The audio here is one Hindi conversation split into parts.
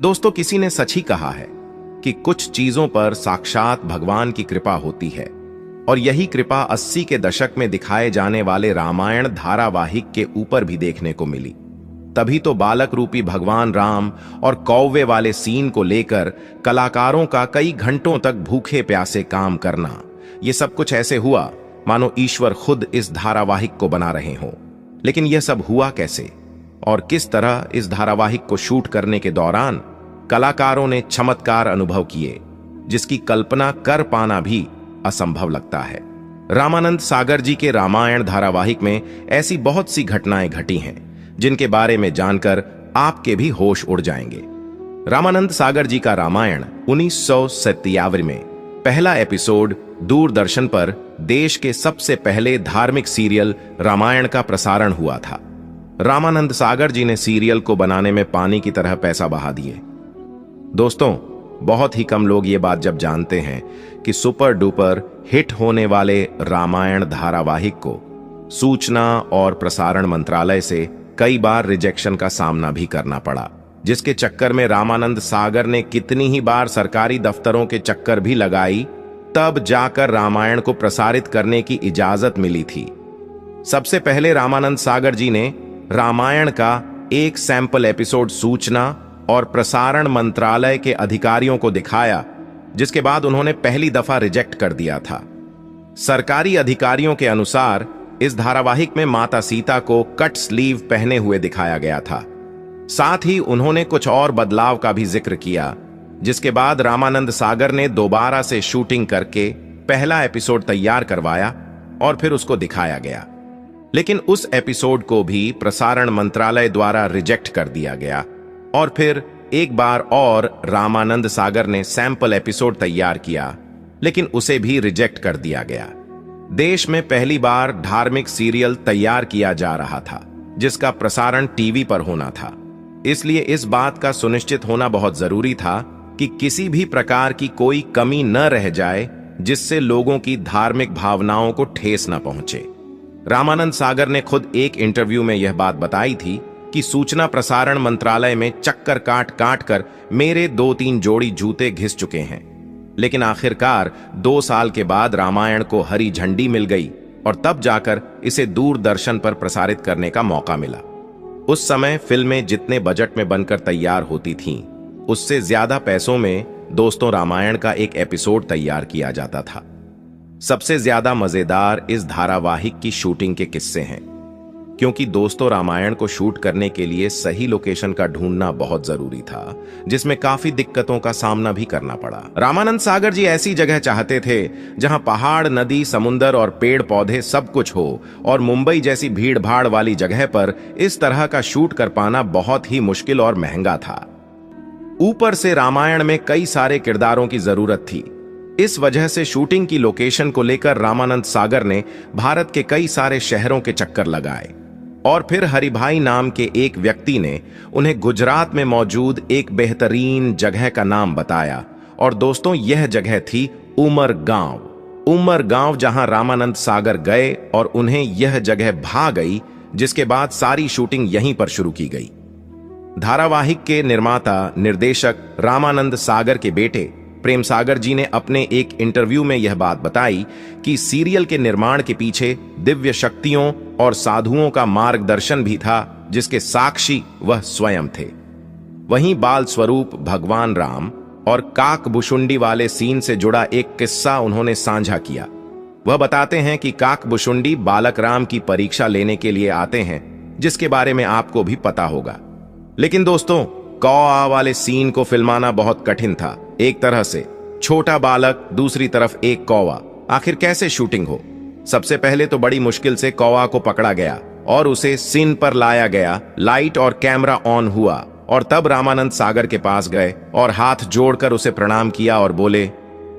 दोस्तों, किसी ने सच ही कहा है कि कुछ चीजों पर साक्षात भगवान की कृपा होती है और यही कृपा 80 के दशक में दिखाए जाने वाले रामायण धारावाहिक के ऊपर भी देखने को मिली। तभी तो बालक रूपी भगवान राम और कौवे वाले सीन को लेकर कलाकारों का कई घंटों तक भूखे प्यासे काम करना, ये सब कुछ ऐसे हुआ मानो ईश्वर खुद इस धारावाहिक को बना रहे हों। लेकिन यह सब हुआ कैसे और किस तरह इस धारावाहिक को शूट करने के दौरान कलाकारों ने चमत्कार अनुभव किए, जिसकी कल्पना कर पाना भी असंभव लगता है। रामानंद सागर जी के रामायण धारावाहिक में ऐसी बहुत सी घटनाएं घटी हैं जिनके बारे में जानकर आपके भी होश उड़ जाएंगे। रामानंद सागर जी का रामायण 1997 में पहला एपिसोड दूरदर्शन पर देश के सबसे पहले धार्मिक सीरियल रामायण का प्रसारण हुआ था। रामानंद सागर जी ने सीरियल को बनाने में पानी की तरह पैसा बहा दिए। दोस्तों, बहुत ही कम लोग ये बात जब जानते हैं कि सुपर डुपर हिट होने वाले रामायण धारावाहिक को सूचना और प्रसारण मंत्रालय से कई बार रिजेक्शन का सामना भी करना पड़ा, जिसके चक्कर में रामानंद सागर ने कितनी ही बार सरकारी दफ्तरों के चक्कर भी लगाई, तब जाकर रामायण को प्रसारित करने की इजाजत मिली थी। सबसे पहले रामानंद सागर जी ने रामायण का एक सैंपल एपिसोड सूचना और प्रसारण मंत्रालय के अधिकारियों को दिखाया, जिसके बाद उन्होंने पहली दफा रिजेक्ट कर दिया था। सरकारी अधिकारियों के अनुसार इस धारावाहिक में माता सीता को कट स्लीव पहने हुए दिखाया गया था। साथ ही उन्होंने कुछ और बदलाव का भी जिक्र किया, जिसके बाद रामानंद सागर ने दोबारा से शूटिंग करके पहला एपिसोड तैयार करवाया और फिर उसको दिखाया गया। लेकिन उस एपिसोड को भी प्रसारण मंत्रालय द्वारा रिजेक्ट कर दिया गया और फिर एक बार और रामानंद सागर ने सैंपल एपिसोड तैयार किया, लेकिन उसे भी रिजेक्ट कर दिया गया। देश में पहली बार धार्मिक सीरियल तैयार किया जा रहा था, जिसका प्रसारण टीवी पर होना था। इसलिए इस बात का सुनिश्चित होना बहुत जरूरी था कि किसी भी प्रकार की कोई कमी न रह जाए, जिससे लोगों की धार्मिक भावनाओं को ठेस न पहुंचे। रामानंद सागर ने खुद एक इंटरव्यू में यह बात बताई थी कि सूचना प्रसारण मंत्रालय में चक्कर काट काट कर मेरे 2-3 जोड़ी जूते घिस चुके हैं, लेकिन आखिरकार 2 साल के बाद रामायण को हरी झंडी मिल गई और तब जाकर इसे दूरदर्शन पर प्रसारित करने का मौका मिला। उस समय फिल्में जितने बजट में बनकर तैयार होती थीं, उससे ज्यादा पैसों में दोस्तों रामायण का एक एपिसोड तैयार किया जाता था। सबसे ज्यादा मजेदार इस धारावाहिक की शूटिंग के किस्से हैं, क्योंकि दोस्तों रामायण को शूट करने के लिए सही लोकेशन का ढूंढना बहुत जरूरी था, जिसमें काफी दिक्कतों का सामना भी करना पड़ा। रामानंद सागर जी ऐसी जगह चाहते थे जहां पहाड़, नदी, समुंदर और पेड़ पौधे सब कुछ हो, और मुंबई जैसी भीड़ भाड़ वाली जगह पर इस तरह का शूट कर पाना बहुत ही मुश्किल और महंगा था। ऊपर से रामायण में कई सारे किरदारों की जरूरत थी। इस वजह से शूटिंग की लोकेशन को लेकर रामानंद सागर ने भारत के कई सारे शहरों के चक्कर लगाए और फिर हरिभाई नाम के एक व्यक्ति ने उन्हें गुजरात में मौजूद एक बेहतरीन जगह का नाम बताया। और दोस्तों, यह जगह थी उमरगांव। उमरगांव जहां रामानंद सागर गए और उन्हें यह जगह भा गई, जिसके बाद सारी शूटिंग यहीं पर शुरू की गई। धारावाहिक के निर्माता निर्देशक रामानंद सागर के बेटे प्रेम सागर जी ने अपने एक इंटरव्यू में यह बात बताई कि सीरियल के निर्माण के पीछे दिव्य शक्तियों और साधुओं का मार्गदर्शन भी था, जिसके साक्षी वह स्वयं थे। वहीं बाल स्वरूप भगवान राम और काकभुशुंडी वाले सीन से जुड़ा एक किस्सा उन्होंने साझा किया। वह बताते हैं कि काकभुशुंडी बालक राम की परीक्षा लेने के लिए आते हैं, जिसके बारे में आपको भी पता होगा। लेकिन दोस्तों, कौआ वाले सीन को फिल्माना बहुत कठिन था। एक तरह से छोटा बालक, दूसरी तरफ एक कौवा, आखिर कैसे शूटिंग हो? सबसे पहले तो बड़ी मुश्किल से कौवा को पकड़ा गया और उसे सीन पर लाया गया। लाइट और कैमरा ऑन हुआ और तब रामानंद सागर के पास गए और हाथ जोड़कर उसे प्रणाम किया और बोले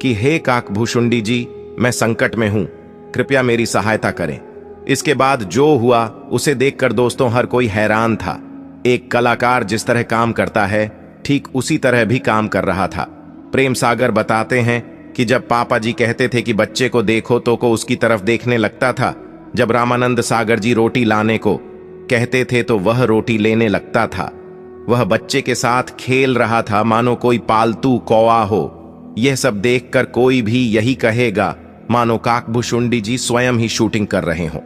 कि हे काकभुशुंडी जी, मैं संकट में हूं, कृपया मेरी सहायता करें। इसके बाद जो हुआ उसे देखकर दोस्तों हर कोई हैरान था। एक कलाकार जिस तरह काम करता है, ठीक उसी तरह भी काम कर रहा था। प्रेम सागर बताते हैं कि जब पापा जी कहते थे कि बच्चे को देखो तो को उसकी तरफ देखने लगता था। जब रामानंद सागर जी रोटी लाने को कहते थे तो वह रोटी लेने लगता था। वह बच्चे के साथ खेल रहा था मानो कोई पालतू कौवा हो। यह सब देखकर कोई भी यही कहेगा मानो काकभुशुंडी जी स्वयं ही शूटिंग कर रहे हों।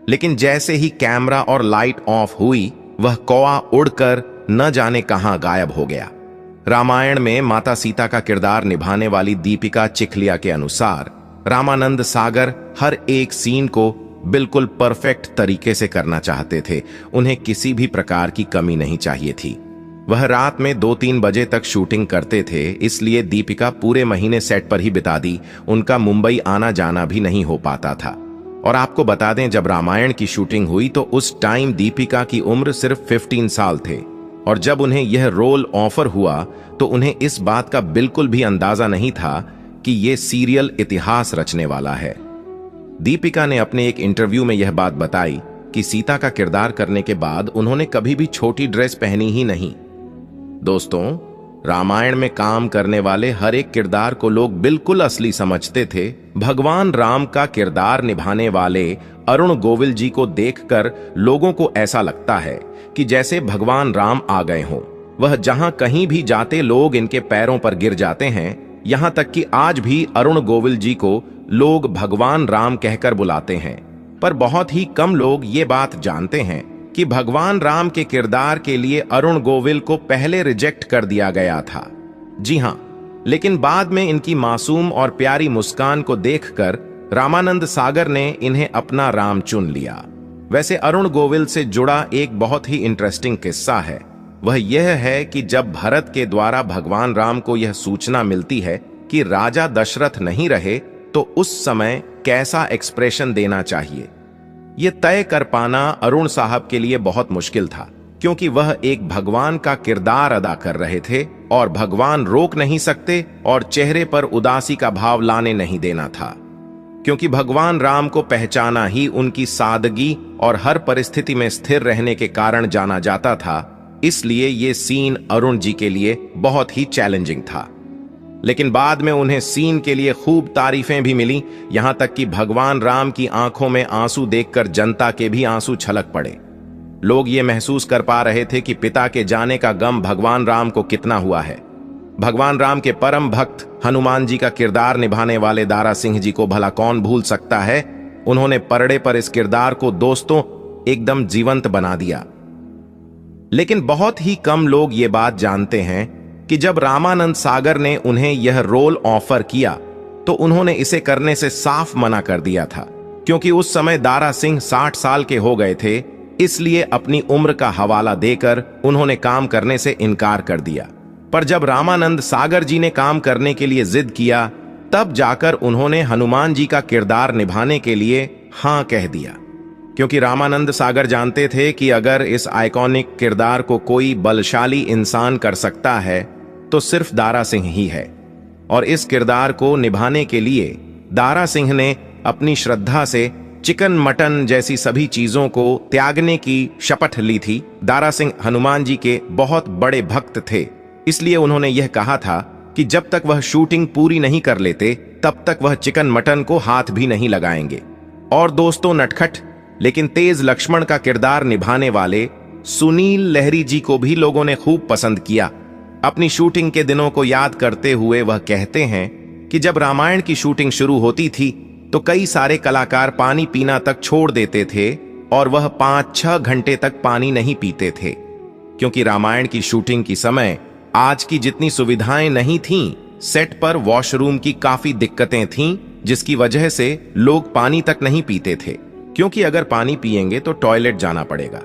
लेकिन जैसे ही कैमरा और लाइट ऑफ हुई, वह कौवा उड़कर न जाने कहां गायब हो गया। रामायण में माता सीता का किरदार निभाने वाली दीपिका चिखलिया के अनुसार रामानंद सागर हर एक सीन को बिल्कुल परफेक्ट तरीके से करना चाहते थे। उन्हें किसी भी प्रकार की कमी नहीं चाहिए थी। वह रात में 2-3 बजे तक शूटिंग करते थे, इसलिए दीपिका पूरे महीने सेट पर ही बिता दी। उनका मुंबई आना जाना भी नहीं हो पाता था। और आपको बता दें, जब रामायण की शूटिंग हुई तो उस टाइम दीपिका की उम्र सिर्फ 15 साल थे। और जब उन्हें यह रोल ऑफर हुआ तो उन्हें इस बात का बिल्कुल भी अंदाजा नहीं था कि यह सीरियल इतिहास रचने वाला है। दीपिका ने अपने एक इंटरव्यू में यह बात बताई कि सीता का किरदार करने के बाद उन्होंने कभी भी छोटी ड्रेस पहनी ही नहीं। दोस्तों, रामायण में काम करने वाले हर एक किरदार को लोग बिल्कुल असली समझते थे। भगवान राम का किरदार निभाने वाले अरुण गोविल जी को देखकर लोगों को ऐसा लगता है कि जैसे भगवान राम आ गए हों। वह जहां कहीं भी जाते लोग इनके पैरों पर गिर जाते हैं। यहां तक कि आज भी अरुण गोविल जी को लोग भगवान राम कहकर बुलाते हैं। पर बहुत ही कम लोग ये बात जानते हैं कि भगवान राम के किरदार के लिए अरुण गोविल को पहले रिजेक्ट कर दिया गया था। जी हां, लेकिन बाद में इनकी मासूम और प्यारी मुस्कान को देखकर रामानंद सागर ने इन्हें अपना राम चुन लिया। वैसे अरुण गोविल से जुड़ा एक बहुत ही इंटरेस्टिंग किस्सा है। वह यह है कि जब भरत के द्वारा भगवान राम को यह सूचना मिलती है कि राजा दशरथ नहीं रहे, तो उस समय कैसा एक्सप्रेशन देना चाहिए, यह तय कर पाना अरुण साहब के लिए बहुत मुश्किल था। क्योंकि वह एक भगवान का किरदार अदा कर रहे थे और भगवान रोक नहीं सकते और चेहरे पर उदासी का भाव लाने नहीं देना था। क्योंकि भगवान राम को पहचाना ही उनकी सादगी और हर परिस्थिति में स्थिर रहने के कारण जाना जाता था, इसलिए ये सीन अरुण जी के लिए बहुत ही चैलेंजिंग था। लेकिन बाद में उन्हें सीन के लिए खूब तारीफें भी मिली। यहां तक कि भगवान राम की आंखों में आंसू देखकर जनता के भी आंसू छलक पड़े। लोग ये महसूस कर पा रहे थे कि पिता के जाने का गम भगवान राम को कितना हुआ है। भगवान राम के परम भक्त हनुमान जी का किरदार निभाने वाले दारा सिंह जी को भला कौन भूल सकता है। उन्होंने पर्दे पर इस किरदार को दोस्तों एकदम जीवंत बना दिया। लेकिन बहुत ही कम लोग ये बात जानते हैं कि जब रामानंद सागर ने उन्हें यह रोल ऑफर किया तो उन्होंने इसे करने से साफ मना कर दिया था। क्योंकि उस समय दारा सिंह 60 साल के हो गए थे, इसलिए अपनी उम्र का हवाला देकर उन्होंने काम करने से इनकार कर दिया। पर जब रामानंद सागर जी ने काम करने के लिए जिद किया, तब जाकर उन्होंने हनुमान जी का किरदार निभाने के लिए हां कह दिया। क्योंकि रामानंद सागर जानते थे कि अगर इस आइकॉनिक किरदार को कोई बलशाली इंसान कर सकता है तो सिर्फ दारा सिंह ही है। और इस किरदार को निभाने के लिए दारा सिंह ने अपनी श्रद्धा से चिकन मटन जैसी सभी चीजों को त्यागने की शपथ ली थी। दारा सिंह हनुमान जी के बहुत बड़े भक्त थे, इसलिए उन्होंने यह कहा था कि जब तक वह शूटिंग पूरी नहीं कर लेते तब तक वह चिकन मटन को हाथ भी नहीं लगाएंगे। और दोस्तों, नटखट लेकिन तेज लक्ष्मण का किरदार निभाने वाले सुनील लहरी जी को भी लोगों ने खूब पसंद किया। अपनी शूटिंग के दिनों को याद करते हुए वह कहते हैं कि जब रामायण की शूटिंग शुरू होती थी तो कई सारे कलाकार पानी पीना तक छोड़ देते थे और वह 5-6 घंटे तक पानी नहीं पीते थे। क्योंकि रामायण की शूटिंग की समय आज की जितनी सुविधाएं नहीं थीं, सेट पर वॉशरूम की काफी दिक्कतें थीं, जिसकी वजह से लोग पानी तक नहीं पीते थे। क्योंकि अगर पानी पिएंगे तो टॉयलेट जाना पड़ेगा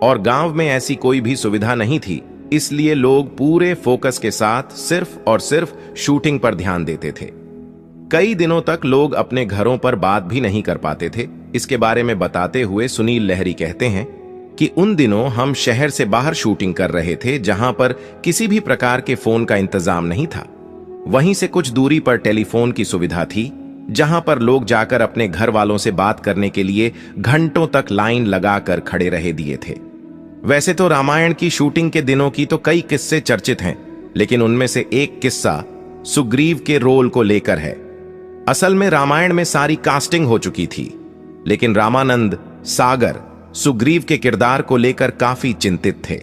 और गांव में ऐसी कोई भी सुविधा नहीं थी, इसलिए लोग पूरे फोकस के साथ सिर्फ और सिर्फ शूटिंग पर ध्यान देते थे। कई दिनों तक लोग अपने घरों पर बात भी नहीं कर पाते थे। इसके बारे में बताते हुए सुनील लहरी कहते हैं कि उन दिनों हम शहर से बाहर शूटिंग कर रहे थे, जहां पर किसी भी प्रकार के फोन का इंतजाम नहीं था। वहीं से कुछ दूरी पर टेलीफोन की सुविधा थी, जहां पर लोग जाकर अपने घर वालों से बात करने के लिए घंटों तक लाइन लगाकर खड़े रहे दिए थे। वैसे तो रामायण की शूटिंग के दिनों की तो कई किस्से चर्चित हैं, लेकिन उनमें से एक किस्सा सुग्रीव के रोल को लेकर है। असल में रामायण में सारी कास्टिंग हो चुकी थी, लेकिन रामानंद सागर सुग्रीव के किरदार को लेकर काफी चिंतित थे।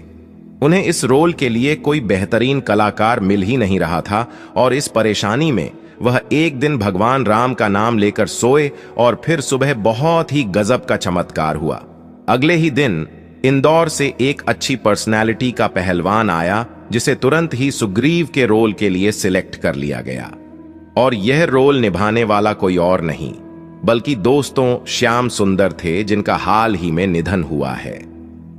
उन्हें इस रोल के लिए कोई बेहतरीन कलाकार मिल ही नहीं रहा था और इस परेशानी में वह एक दिन भगवान राम का नाम लेकर सोए और फिर सुबह बहुत ही गजब का चमत्कार हुआ। अगले ही दिन इंदौर से एक अच्छी पर्सनैलिटी का पहलवान आया जिसे तुरंत ही सुग्रीव के रोल के लिए सिलेक्ट कर लिया गया। और यह रोल निभाने वाला कोई और नहीं बल्कि दोस्तों श्याम सुंदर थे, जिनका हाल ही में निधन हुआ है।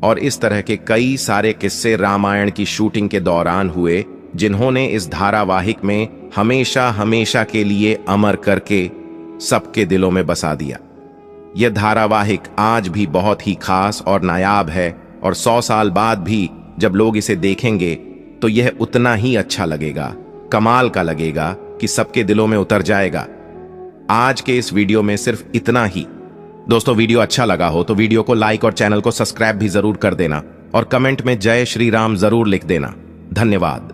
और इस तरह के कई सारे किस्से रामायण की शूटिंग के दौरान हुए, जिन्होंने इस धारावाहिक में हमेशा हमेशा के लिए अमर करके सबके दिलों में बसा दिया। यह धारावाहिक आज भी बहुत ही खास और नायाब है और 100 साल बाद भी जब लोग इसे देखेंगे तो यह उतना ही अच्छा लगेगा, कमाल का लगेगा कि सबके दिलों में उतर जाएगा। आज के इस वीडियो में सिर्फ इतना ही। दोस्तों, वीडियो अच्छा लगा हो तो वीडियो को लाइक और चैनल को सब्सक्राइब भी जरूर कर देना और कमेंट में जय श्री राम जरूर लिख देना। धन्यवाद।